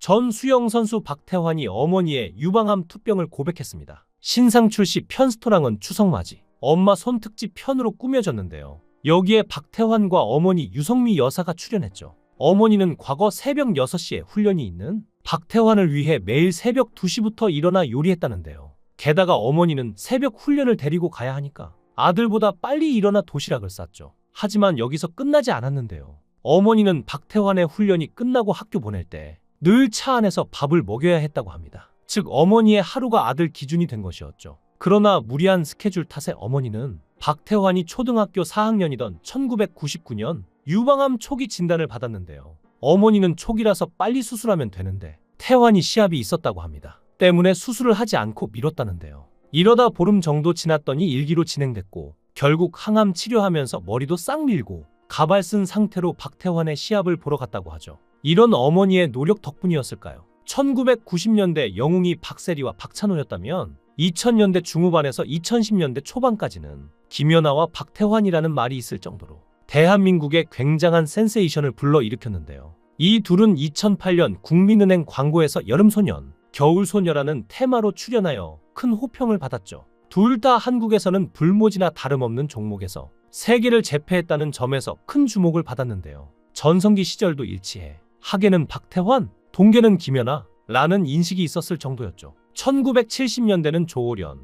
전 수영 선수 박태환이 어머니의 유방암 투병을 고백했습니다. 신상 출시 편스토랑은 추석맞이 엄마 손특집 편으로 꾸며졌는데요. 여기에 박태환과 어머니 유성미 여사가 출연했죠. 어머니는 과거 새벽 6시에 훈련이 있는 박태환을 위해 매일 새벽 2시부터 일어나 요리했다는데요. 게다가 어머니는 새벽 훈련을 데리고 가야 하니까 아들보다 빨리 일어나 도시락을 쌌죠. 하지만 여기서 끝나지 않았는데요. 어머니는 박태환의 훈련이 끝나고 학교 보낼 때 늘 차 안에서 밥을 먹여야 했다고 합니다. 즉 어머니의 하루가 아들 기준이 된 것이었죠. 그러나 무리한 스케줄 탓에 어머니는 박태환이 초등학교 4학년이던 1999년 유방암 초기 진단을 받았는데요. 어머니는 초기라서 빨리 수술하면 되는데 태환이 시합이 있었다고 합니다. 때문에 수술을 하지 않고 미뤘다는데요. 이러다 보름 정도 지났더니 1기로 진행됐고 결국 항암 치료하면서 머리도 싹 밀고 가발 쓴 상태로 박태환의 시합을 보러 갔다고 하죠. 이런 어머니의 노력 덕분이었을까요? 1990년대 영웅이 박세리와 박찬호였다면 2000년대 중후반에서 2010년대 초반까지는 김연아와 박태환이라는 말이 있을 정도로 대한민국의 굉장한 센세이션을 불러일으켰는데요. 이 둘은 2008년 국민은행 광고에서 여름소년, 겨울소녀라는 테마로 출연하여 큰 호평을 받았죠. 둘 다 한국에서는 불모지나 다름없는 종목에서 세계를 제패했다는 점에서 큰 주목을 받았는데요. 전성기 시절도 일치해 하계는 박태환, 동계는 김연아 라는 인식이 있었을 정도였죠. 1970년대는 조호련,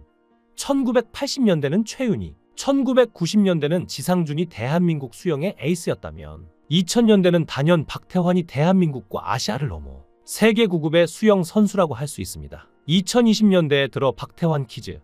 1980년대는 최윤희, 1990년대는 지상준이 대한민국 수영의 에이스였다면 2000년대는 단연 박태환이 대한민국과 아시아를 넘어 세계 9급의 수영 선수라고 할 수 있습니다. 2020년대에 들어 박태환 키즈,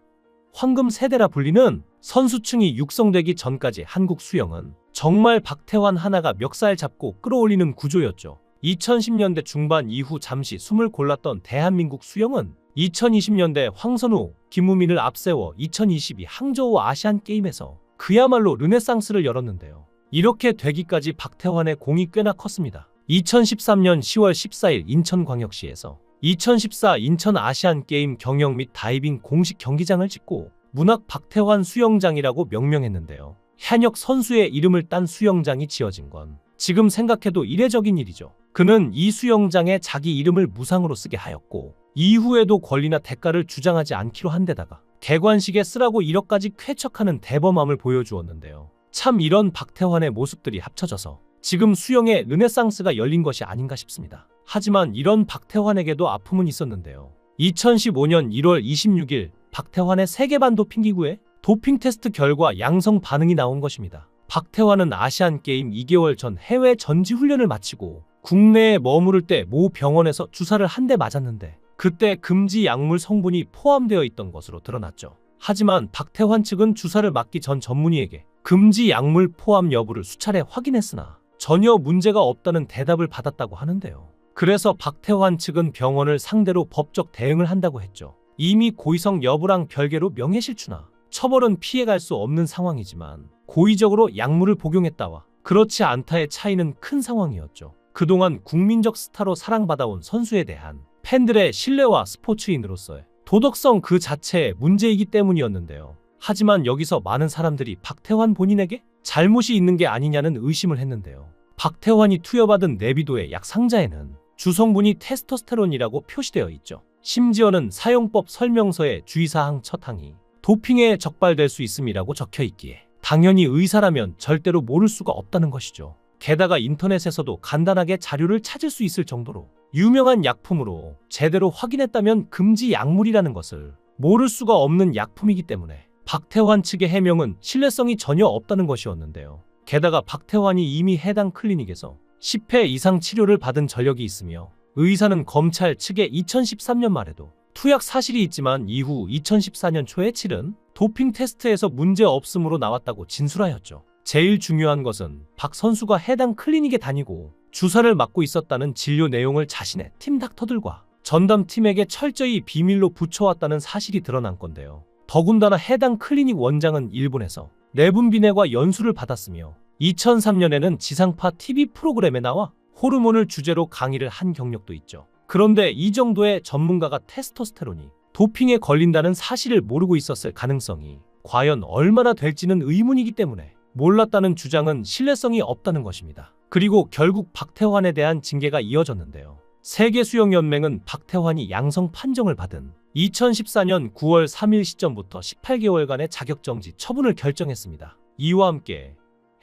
황금 세대라 불리는 선수층이 육성되기 전까지 한국 수영은 정말 박태환 하나가 멱살 잡고 끌어올리는 구조였죠. 2010년대 중반 이후 잠시 숨을 골랐던 대한민국 수영은 2020년대 황선우, 김우민을 앞세워 2022 항저우 아시안게임에서 그야말로 르네상스를 열었는데요. 이렇게 되기까지 박태환의 공이 꽤나 컸습니다. 2013년 10월 14일 인천광역시에서 2014 인천 아시안게임 경영 및 다이빙 공식 경기장을 짓고 문학 박태환 수영장이라고 명명했는데요. 현역 선수의 이름을 딴 수영장이 지어진 건 지금 생각해도 이례적인 일이죠. 그는 이 수영장에 자기 이름을 무상으로 쓰게 하였고 이후에도 권리나 대가를 주장하지 않기로 한 데다가 개관식에 쓰라고 1억까지 쾌척하는 대범함을 보여주었는데요. 참 이런 박태환의 모습들이 합쳐져서 지금 수영의 르네상스가 열린 것이 아닌가 싶습니다. 하지만 이런 박태환에게도 아픔은 있었는데요. 2015년 1월 26일 박태환의 세계반 도핑 기구에 도핑 테스트 결과 양성 반응이 나온 것입니다. 박태환은 아시안게임 2개월 전 해외 전지훈련을 마치고 국내에 머무를 때 모 병원에서 주사를 한 대 맞았는데 그때 금지 약물 성분이 포함되어 있던 것으로 드러났죠. 하지만 박태환 측은 주사를 맞기 전 전문의에게 금지 약물 포함 여부를 수차례 확인했으나 전혀 문제가 없다는 대답을 받았다고 하는데요. 그래서 박태환 측은 병원을 상대로 법적 대응을 한다고 했죠. 이미 고의성 여부랑 별개로 명예실추나 처벌은 피해갈 수 없는 상황이지만 고의적으로 약물을 복용했다와 그렇지 않다의 차이는 큰 상황이었죠. 그동안 국민적 스타로 사랑받아온 선수에 대한 팬들의 신뢰와 스포츠인으로서의 도덕성 그 자체의 문제이기 때문이었는데요. 하지만 여기서 많은 사람들이 박태환 본인에게 잘못이 있는 게 아니냐는 의심을 했는데요. 박태환이 투여받은 내비도의 약 상자에는 주성분이 테스토스테론이라고 표시되어 있죠. 심지어는 사용법 설명서의 주의사항 첫 항이 도핑에 적발될 수 있음이라고 적혀 있기에 당연히 의사라면 절대로 모를 수가 없다는 것이죠. 게다가 인터넷에서도 간단하게 자료를 찾을 수 있을 정도로 유명한 약품으로 제대로 확인했다면 금지 약물이라는 것을 모를 수가 없는 약품이기 때문에 박태환 측의 해명은 신뢰성이 전혀 없다는 것이었는데요. 게다가 박태환이 이미 해당 클리닉에서 10회 이상 치료를 받은 전력이 있으며 의사는 검찰 측에 2013년 말에도 투약 사실이 있지만 이후 2014년 초에 치른 도핑 테스트에서 문제 없음으로 나왔다고 진술하였죠. 제일 중요한 것은 박 선수가 해당 클리닉에 다니고 주사를 맞고 있었다는 진료 내용을 자신의 팀 닥터들과 전담팀에게 철저히 비밀로 붙여왔다는 사실이 드러난 건데요. 더군다나 해당 클리닉 원장은 일본에서 내분비내과 연수를 받았으며 2003년에는 지상파 TV 프로그램에 나와 호르몬을 주제로 강의를 한 경력도 있죠. 그런데 이 정도의 전문가가 테스토스테론이 도핑에 걸린다는 사실을 모르고 있었을 가능성이 과연 얼마나 될지는 의문이기 때문에 몰랐다는 주장은 신뢰성이 없다는 것입니다. 그리고 결국 박태환에 대한 징계가 이어졌는데요. 세계수영연맹은 박태환이 양성 판정을 받은 2014년 9월 3일 시점부터 18개월간의 자격정지 처분을 결정했습니다. 이와 함께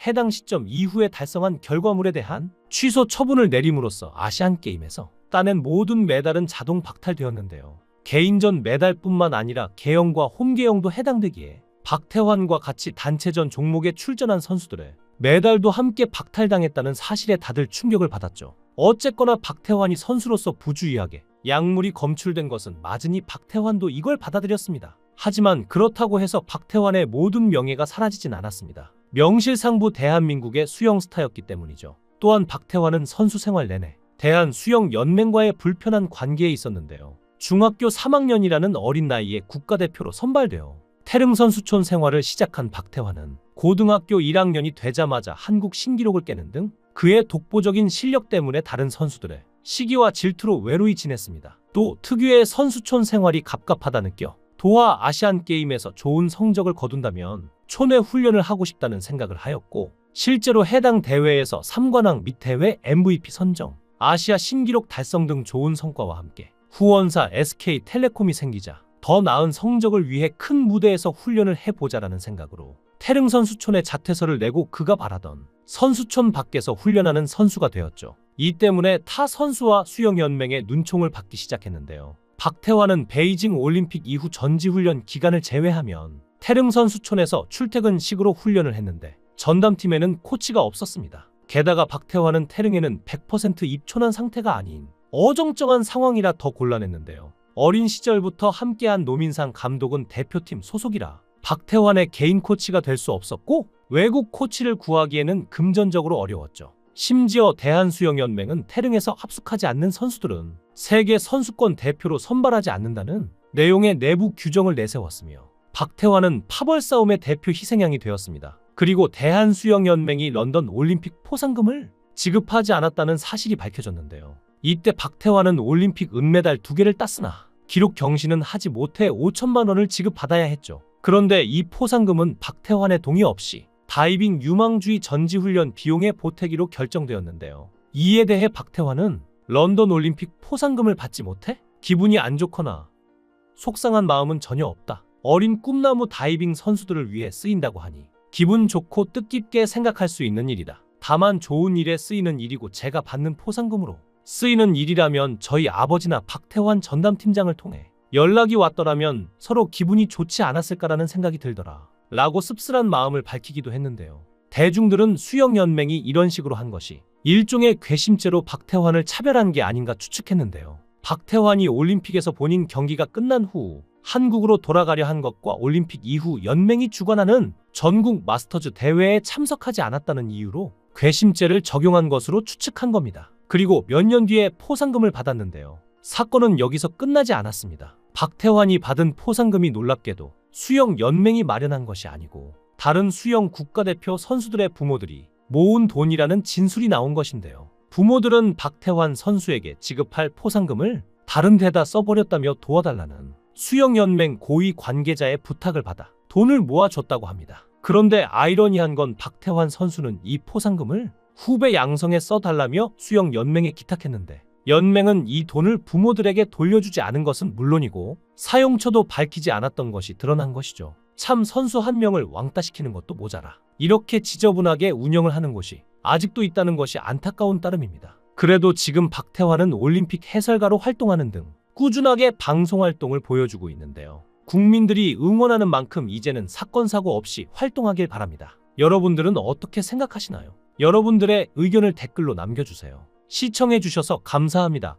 해당 시점 이후에 달성한 결과물에 대한 취소 처분을 내림으로써 아시안게임에서 따낸 모든 메달은 자동 박탈되었는데요. 개인전 메달뿐만 아니라 개영과 홈개영도 해당되기에 박태환과 같이 단체전 종목에 출전한 선수들의 메달도 함께 박탈당했다는 사실에 다들 충격을 받았죠. 어쨌거나 박태환이 선수로서 부주의하게 약물이 검출된 것은 맞으니 박태환도 이걸 받아들였습니다. 하지만 그렇다고 해서 박태환의 모든 명예가 사라지진 않았습니다. 명실상부 대한민국의 수영 스타였기 때문이죠. 또한 박태환은 선수 생활 내내 대한수영연맹과의 불편한 관계에 있었는데요. 중학교 3학년이라는 어린 나이에 국가대표로 선발되어 태릉 선수촌 생활을 시작한 박태환은 고등학교 1학년이 되자마자 한국 신기록을 깨는 등 그의 독보적인 실력 때문에 다른 선수들의 시기와 질투로 외로이 지냈습니다. 또 특유의 선수촌 생활이 갑갑하다 느껴 도하 아시안게임에서 좋은 성적을 거둔다면 촌에 훈련을 하고 싶다는 생각을 하였고, 실제로 해당 대회에서 3관왕 및 대회 MVP 선정, 아시아 신기록 달성 등 좋은 성과와 함께 후원사 SK텔레콤이 생기자 더 나은 성적을 위해 큰 무대에서 훈련을 해보자라는 생각으로 태릉 선수촌에 자퇴서를 내고 그가 바라던 선수촌 밖에서 훈련하는 선수가 되었죠. 이 때문에 타 선수와 수영연맹의 눈총을 받기 시작했는데요. 박태환은 베이징 올림픽 이후 전지훈련 기간을 제외하면 태릉 선수촌에서 출퇴근식으로 훈련을 했는데 전담팀에는 코치가 없었습니다. 게다가 박태환은 태릉에는 100% 입촌한 상태가 아닌 어정쩡한 상황이라 더 곤란했는데요. 어린 시절부터 함께한 노민상 감독은 대표팀 소속이라 박태환의 개인 코치가 될 수 없었고 외국 코치를 구하기에는 금전적으로 어려웠죠. 심지어 대한수영연맹은 태릉에서 합숙하지 않는 선수들은 세계 선수권 대표로 선발하지 않는다는 내용의 내부 규정을 내세웠으며 박태환은 파벌 싸움의 대표 희생양이 되었습니다. 그리고 대한수영연맹이 런던 올림픽 포상금을 지급하지 않았다는 사실이 밝혀졌는데요. 이때 박태환은 올림픽 은메달 2개를 땄으나 기록 경신은 하지 못해 5천만 원을 지급받아야 했죠. 그런데 이 포상금은 박태환의 동의 없이 다이빙 유망주의 전지훈련 비용의 보태기로 결정되었는데요. 이에 대해 박태환은 런던 올림픽 포상금을 받지 못해 기분이 안 좋거나 속상한 마음은 전혀 없다. 어린 꿈나무 다이빙 선수들을 위해 쓰인다고 하니 기분 좋고 뜻깊게 생각할 수 있는 일이다. 다만 좋은 일에 쓰이는 일이고 제가 받는 포상금으로 쓰이는 일이라면 저희 아버지나 박태환 전담팀장을 통해 연락이 왔더라면 서로 기분이 좋지 않았을까라는 생각이 들더라 라고 씁쓸한 마음을 밝히기도 했는데요. 대중들은 수영연맹이 이런 식으로 한 것이 일종의 괘씸죄로 박태환을 차별한 게 아닌가 추측했는데요. 박태환이 올림픽에서 본인 경기가 끝난 후 한국으로 돌아가려 한 것과 올림픽 이후 연맹이 주관하는 전국 마스터즈 대회에 참석하지 않았다는 이유로 괘씸죄를 적용한 것으로 추측한 겁니다. 그리고 몇 년 뒤에 포상금을 받았는데요. 사건은 여기서 끝나지 않았습니다. 박태환이 받은 포상금이 놀랍게도 수영연맹이 마련한 것이 아니고 다른 수영 국가대표 선수들의 부모들이 모은 돈이라는 진술이 나온 것인데요. 부모들은 박태환 선수에게 지급할 포상금을 다른 데다 써버렸다며 도와달라는 수영연맹 고위 관계자의 부탁을 받아 돈을 모아줬다고 합니다. 그런데 아이러니한 건 박태환 선수는 이 포상금을 후배 양성에 써달라며 수영연맹에 기탁했는데 연맹은 이 돈을 부모들에게 돌려주지 않은 것은 물론이고 사용처도 밝히지 않았던 것이 드러난 것이죠. 참 선수 한 명을 왕따시키는 것도 모자라 이렇게 지저분하게 운영을 하는 곳이 아직도 있다는 것이 안타까운 따름입니다. 그래도 지금 박태환은 올림픽 해설가로 활동하는 등 꾸준하게 방송활동을 보여주고 있는데요. 국민들이 응원하는 만큼 이제는 사건 사고 없이 활동하길 바랍니다. 여러분들은 어떻게 생각하시나요? 여러분들의 의견을 댓글로 남겨주세요. 시청해주셔서 감사합니다.